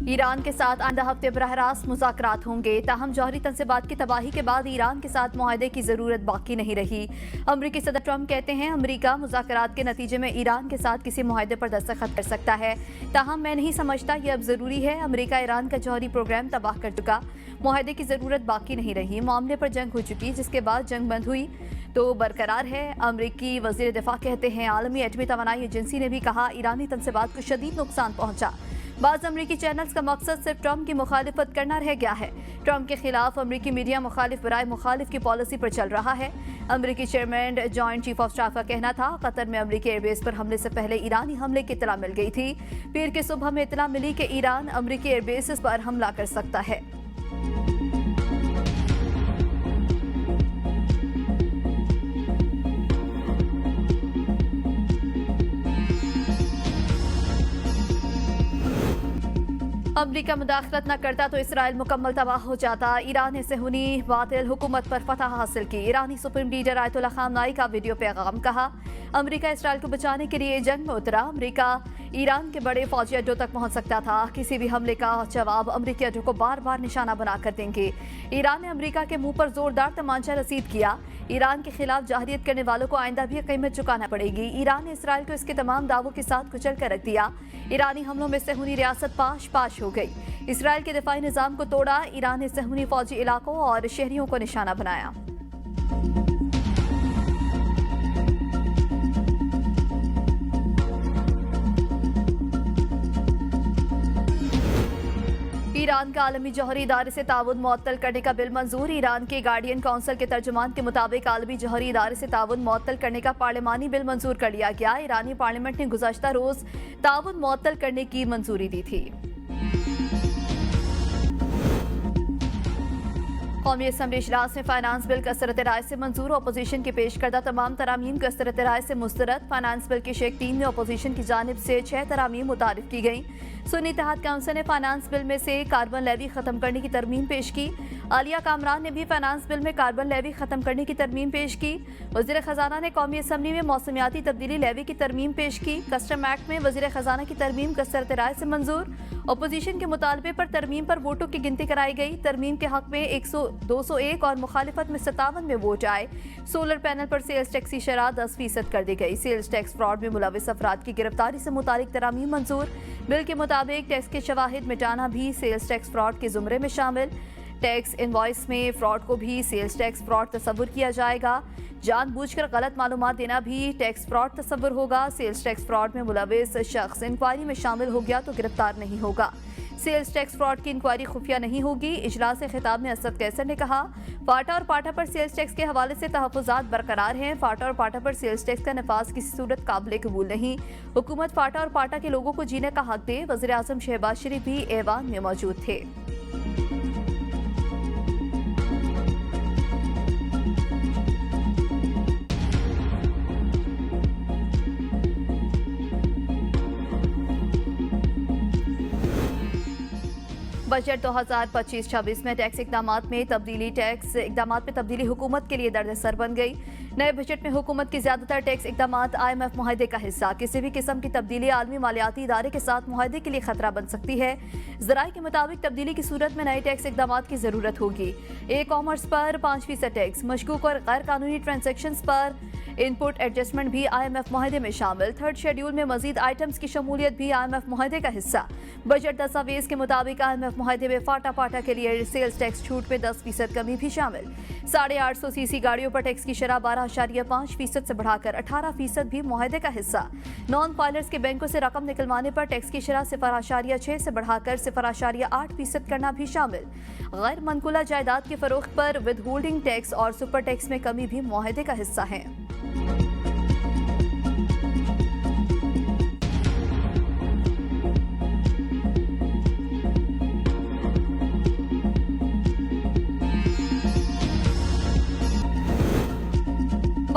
Iran के साथ आइंदा हफ्ते बरह रास्त मुज़ाकरात होंगे। ताहम जौहरी तंज़ीमात की तबाही के बाद ईरान के साथ मुआहदे की जरूरत बाकी नहीं रही। अमरीकी सदर ट्रंप कहते हैं अमरीका मुज़ाकरात के नतीजे में ईरान के साथ किसी मुआहदे पर दस्तखत कर सकता है। ताहम मैं नहीं समझता ये अब जरूरी है। अमरीका ईरान का जौहरी प्रोग्राम तबाह कर चुका, मुआहदे की जरूरत बाकी नहीं रही। मामले पर जंग हो चुकी, जिसके बाद जंग बंद हुई तो बरकरार है। अमरीकी वजीर दिफा कहते हैं आलमी एटमी तवानाई एजेंसी ने भी कहा ईरानी तंज़ीमात को शदीद नुकसान पहुंचा। बाज़ अमरीकी चैनल्स का मकसद सिर्फ ट्रंप की मुखालिफत करना रह गया है। ट्रंप के खिलाफ अमरीकी मीडिया मुखालिफ बराए मुखालिफ की पॉलिसी पर चल रहा है। अमरीकी chairman joint chief of staff का कहना था कतर में अमरीकी एयरबेस पर हमले से पहले ईरानी हमले की इतला मिल गई थी। पीर की सुबह में इतला मिली कि ईरान अमरीकी एयरबेस पर हमला कर सकता है। अमरीका मुदाखलत न करता तो इसराइल मुकम्मल तबाह हो जाता। ईरान ने सेहूनी बातिल हुकूमत पर फतह हासिल की। ईरानी सुप्रीम लीडर आयतुल्लाह खामनाई का वीडियो पैगाम, कहा अमरीका इसराइल को बचाने के लिए जंग में उतरा। अमरीका ईरान के बड़े फौजी अड्डों तक पहुंच सकता था। किसी भी हमले का जवाब अमरीकी अड्डों को बार बार निशाना बनाकर देंगे। ईरान ने अमरीका के मुंह पर जोरदार तमांचा रसीद किया। ईरान के खिलाफ जाहिरियत करने वालों को आइंदा भी कीमत चुकाना पड़ेगी। ईरान ने इसराइल को इसके तमाम दावों के साथ कुचल कर रख दिया। ईरानी हमलों में सेहूनी रियासत पाश पाश हो गई। इसराइल के दिफाई निजाम को तोड़ा। ईरान ने सेहूनी फौजी इलाकों और शहरियों को निशाना बनाया। ईरान का आलमी जौहरी इदारे से ताउन मुअत्तल करने का बिल मंजूर। ईरान के गार्डियन काउंसिल के तर्जुमान के मुताबिक आलमी जौहरी इदारे से ताउन मुअत्तल करने का पार्लिमानी बिल मंजूर कर लिया गया। ईरानी पार्लियामेंट ने गुज़श्ता रोज ताउन मुअत्तल करने की मंजूरी दी थी। कौमी असम्बली इजलास में फाइनेंस बिल कसरत राय से मंजूर। अपोजिशन के पेश करदा तमाम तरामीम कसरत राय से मुस्तरद। फाइनेंस बिल की शेख 3 में अपोजिशन की जानिब से 6 तरामीम मुतारिफ की गई। सुन्नी इत्तेहाद काउंसिल ने फाइनेंस बिल में से कार्बन लेवी खत्म करने की तरमीम पेश की। आलिया कामरान ने भी फाइनेंस बिल में कार्बन लेवी खत्म करने की तरमीम पेश की। वजीर खजाना ने कौमी असम्बली में मौसमियाती तब्दीली लेवी की तरमीम पेश की। कस्टम एक्ट में वजीर खजाना की तरमीम कसरत राय से मंजूर। अपोजिशन के मुतालबे पर तरमीम पर वोटों की गिनती कराई गई। तरमीम के हक में 201 और मुखालिफत में 57 में वोट आए। सोलर पैनल पर सेल्स टैक्स की शरह 10% कर दी गई। सेल्स टैक्स फ्रॉड में मुलविस अफराद की गिरफ्तारी से मुतालिक तरामीम मंजूर। बिल के मुताबिक टैक्स के शवाहिद मिटाना भी सेल्स टैक्स फ्रॉड के जुमरे में शामिल। टैक्स इनवॉइस में फ्रॉड को भी सेल्स टैक्स फ्रॉड तस्वुर किया जाएगा। जानबूझकर गलत मालूमात देना भी टैक्स फ्रॉड तस्वुर होगा। सेल्स टैक्स फ्रॉड में मुलविस शख्स इंक्वायरी में शामिल हो गया तो गिरफ्तार नहीं होगा। सेल्स टैक्स फ्रॉड की इंक्वायरी खुफिया नहीं होगी। इजलास खिताब में असद कैसर ने कहा फाटा और पाटा पर सेल्स टैक्स के हवाले से तहफ़्फ़ुज़ात बरकरार हैं। फाटा और पाटा पर सेल्स टैक्स का नफाज किसी सूरत काबिल कबूल नहीं। हुकूमत फाटा और पाटा के लोगों को जीने का हक दे। वज़ीर आज़म शहबाज शरीफ भी ऐवान में मौजूद थे। बजट 2025-26 में टैक्स इकदामात में तब्दीली हुकूमत के लिए दर्द-ए-सर बन गई। नए बजट में हुकूमत की ज्यादातर टैक्स इकदामात IMF मुआहदे का हिस्सा। किसी भी किस्म की तब्दीली आलमी मालियाती इदारे के साथ मुआहदे के लिए खतरा बन सकती है। ज़राए के मुताबिक तब्दीली की सूरत में नए टैक्स इकदामात की जरूरत होगी। ई-कॉमर्स पर 5% टैक्स, मशकूक और गैर कानूनी ट्रांजेक्शंस पर इनपुट एडजस्टमेंट भी IMF मुआहदे में शामिल। थर्ड शेड्यूल में मजीद आइटम्स की शमूलियत भी IMF मुआहदे का हिस्सा। बजट दस्तावेज के मुताबिक IMF मुआहदे में फाटा पाटा के लिए सेल्स टैक्स छूट में 10% कमी भी शामिल। 850 सीसी गाड़ियों पर टैक्स की शरह 12.5% से बढ़ाकर 18% भी मुआहदे का हिस्सा। नॉन फाइलर्स के बैंकों से रकम निकलवाने पर टैक्स की शरह 0.6 से बढ़ाकर 0.8% करना भी शामिल। गैर मनकुला जायदाद के फरोख्त पर विद होल्डिंग टैक्स और सुपर टैक्स में कमी भी मुआहदे का हिस्सा है।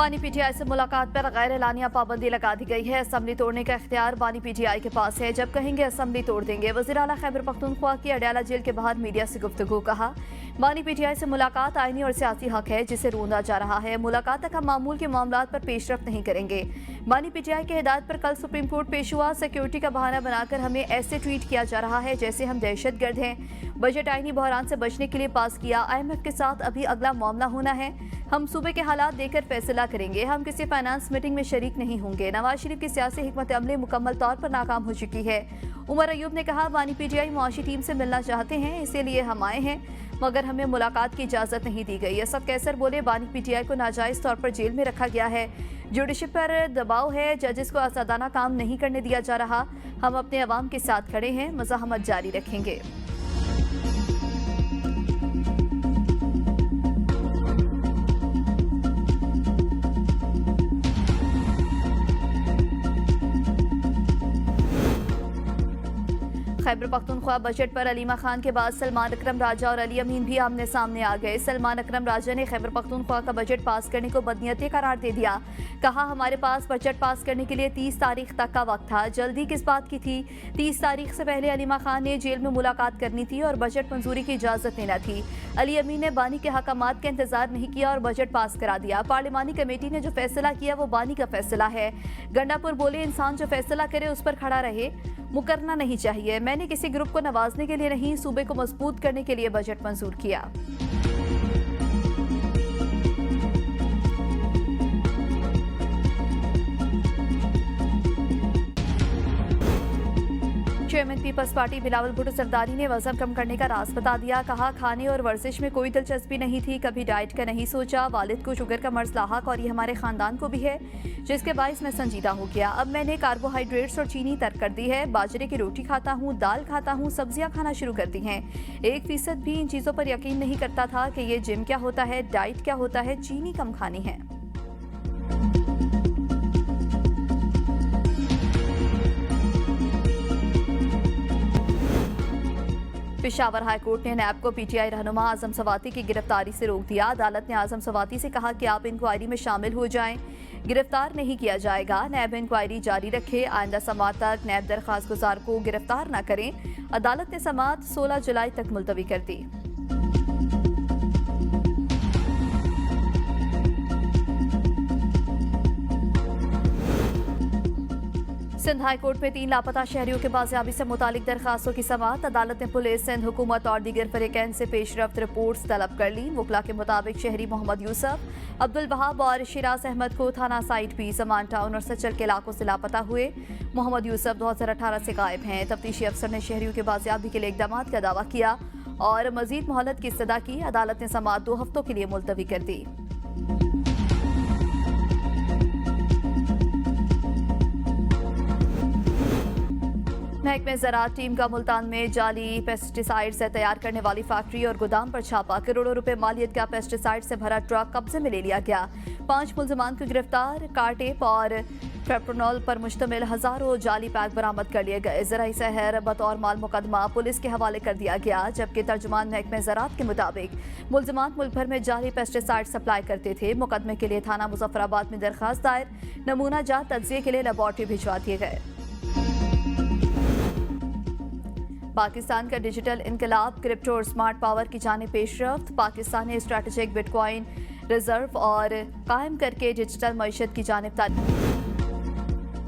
बानी पीटीआई से मुलाकात पर गैर एलानिया पाबंदी लगा दी गई है। असेंबली तोड़ने का इख्तियार बानी पीटीआई के पास है, जब कहेंगे असेंबली तोड़ देंगे। वज़ीर आला खैबर पख्तूनख्वा की अडयाला जेल के बाहर मीडिया से गुफ्तगू। कहा, बानी पीटीआई से मुलाकात आईनी और सियासी हक है जिसे रोंदा जा रहा है। मुलाकात तक हम मामूल के मामलात पर पेशरफ्त नहीं करेंगे। बानी पीटीआई की हिदायत पर कल सुप्रीम कोर्ट पेश हुआ। सिक्योरिटी का बहाना बनाकर हमें ऐसे ट्वीट किया जा रहा है जैसे हम दहशतगर्द हैं। बजट आईनी बहरान से बचने के लिए पास किया। IMF के साथ अभी अगला मामला होना है। हम सूबे के हालात देखकर फैसला करेंगे। हम किसी फाइनेंस मीटिंग में शरीक नहीं होंगे। नवाज शरीफ की सियासी हिकमत अमली मुकम्मल तौर पर नाकाम हो चुकी है। उमर अयूब ने कहा, बानी पीटीआई मुआशी टीम से मिलना चाहते हैं, इसीलिए हम आए हैं, मगर हमें मुलाकात की इजाज़त नहीं दी गई। असद कैसर बोले, बानी पीटीआई को नाजायज़ तौर पर जेल में रखा गया है। जुडिशरी पर दबाव है, जजेस को आज़ादाना काम नहीं करने दिया जा रहा। हम अपने अवाम के साथ खड़े हैं, मज़ाहमत जारी रखेंगे। खैबर पख्तूनख्वा बजट पर अलीमा खान के बाद सलमान अकरम राजा और अली अमीन भी आमने सामने आ गए। सलमान अकरम राजा ने खैबर पख्तूनख्वा का बजट पास करने को बदनीयती करार दे दिया। कहा, हमारे पास बजट पास करने के लिए 30 तारीख तक का वक्त था। जल्दी किस बात की थी? 30 तारीख से पहले अलीमा खान ने जेल में मुलाकात करनी थी और बजट मंजूरी की इजाज़त लेना थी। अली अमीन ने बानी के हकामात का इंतजार नहीं किया और बजट पास करा दिया। पार्लिमानी कमेटी ने जो फैसला किया वो बानी का फैसला है। गंडापुर बोले, इंसान जो फैसला करे उस पर खड़ा रहे, मुकरना नहीं चाहिए। मैंने किसी ग्रुप को नवाजने के लिए नहीं, सूबे को मजबूत करने के लिए बजट मंजूर किया। चेयरमैन पीपल्स पार्टी बिलावल भुट्टो सरदारी ने वजन कम करने का राज बता दिया। कहा, खाने और वर्जिश में कोई दिलचस्पी नहीं थी, कभी डाइट का नहीं सोचा। वालिद को शुगर का मर्ज लाहक और ये हमारे खानदान को भी है, जिसके बाइस मैं संजीदा हो गया। अब मैंने कार्बोहाइड्रेट्स और चीनी तर्क कर दी है। बाजरे की रोटी खाता हूँ, दाल खाता हूँ, सब्जियाँ खाना शुरू कर दी हैं। 1% भी इन चीज़ों पर यकीन नहीं करता था कि ये जिम क्या होता है, डाइट क्या होता है, चीनी कम खानी है। पेशावर हाई कोर्ट ने नैब को पीटीआई रहनुमा आजम सवाती की गिरफ्तारी से रोक दिया। अदालत ने आजम सवाती से कहा कि आप इंक्वायरी में शामिल हो जाएं, गिरफ्तार नहीं किया जाएगा। नैब इंक्वायरी जारी रखे। आइंदा समाअत तक नैब दरख्वास्त गुजार को गिरफ्तार न करें। अदालत ने समाअत 16 जुलाई तक मुलतवी कर दी। सिंध हाई कोर्ट में 3 लापता शहरियों के बाजियाबी से मुतालिक दरखास्तों की समाअत। अदालत ने पुलिस, सिंध हुकूमत और दीगर फरीकैन से पेशरफ्त रिपोर्ट्स तलब कर ली। वकला के मुताबिक शहरी मोहम्मद यूसुफ, अब्दुल वहाब और शिराज अहमद को थाना साइट भी, समान टाउन और सचल के इलाकों से लापता हुए। मोहम्मद यूसुफ 2018 से गायब हैं। तफ्तीशी अफसर ने शहरियों के बाजियाबी के लिए इक़दामात का दावा किया और मजीद मोहलत की इस्तदा की। अदालत ने समाअत 2 हफ्तों के लिए मुलतवी कर दी। महकमे ज़राअत टीम का मुल्तान में जाली पेस्टिसाइड से तैयार करने वाली फैक्ट्री और गोदाम पर छापा। करोड़ों रुपए मालियत का पेस्टिसाइड से भरा ट्रक कब्जे में ले लिया गया। 5 मुलजमान को गिरफ्तार। कारटेप और पेप्रोनॉल पर मुश्तमिल हजारों जाली पैक बरामद कर लिए गए। ज़राई शहर बतौर माल मुकदमा पुलिस के हवाले कर दिया गया, जबकि तर्जुमान महकमे ज़राअत के मुताबिक मुलजमान मुल्क भर में जाली पेस्टिसाइड सप्लाई करते थे। मुकदमे के लिए थाना मुजफ्फराबाद में दरखास्त दायर, नमूना जात तज्जिए के लिए लेबॉर्ट्री भिजवा दिए गए। पाकिस्तान का डिजिटल इनकलाब, क्रिप्टो और स्मार्ट पावर की जानिब पेशरफ्त। पाकिस्तान ने स्ट्रैटेजिक बिटकॉइन रिजर्व और कायम करके डिजिटल मईशत की जानिब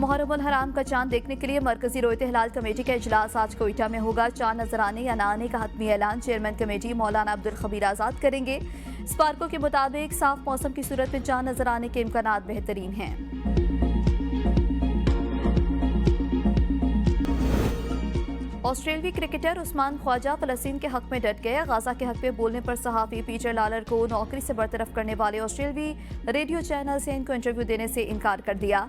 मुहर्रम उल हराम का चांद देखने के लिए मरकजी रोयत हिलाल कमेटी का इजलास आज कोयटा में होगा। चांद नजर आने या न आने का हतमी ऐलान चेयरमैन कमेटी मौलाना अब्दुल खबीर आजाद करेंगे। स्पार्को के मुताबिक साफ मौसम की सूरत में चांद नजर आने के इम्कानात बेहतरीन हैं। ऑस्ट्रेलियाई क्रिकेटर उस्मान ख्वाजा फलस्तीन के हक में डट गए। गाजा के हक में बोलने पर सहाफ़ी पीटर लालर को नौकरी से बरतरफ करने वाले ऑस्ट्रेलियाई रेडियो चैनल से इनको इंटरव्यू देने से इनकार कर दिया।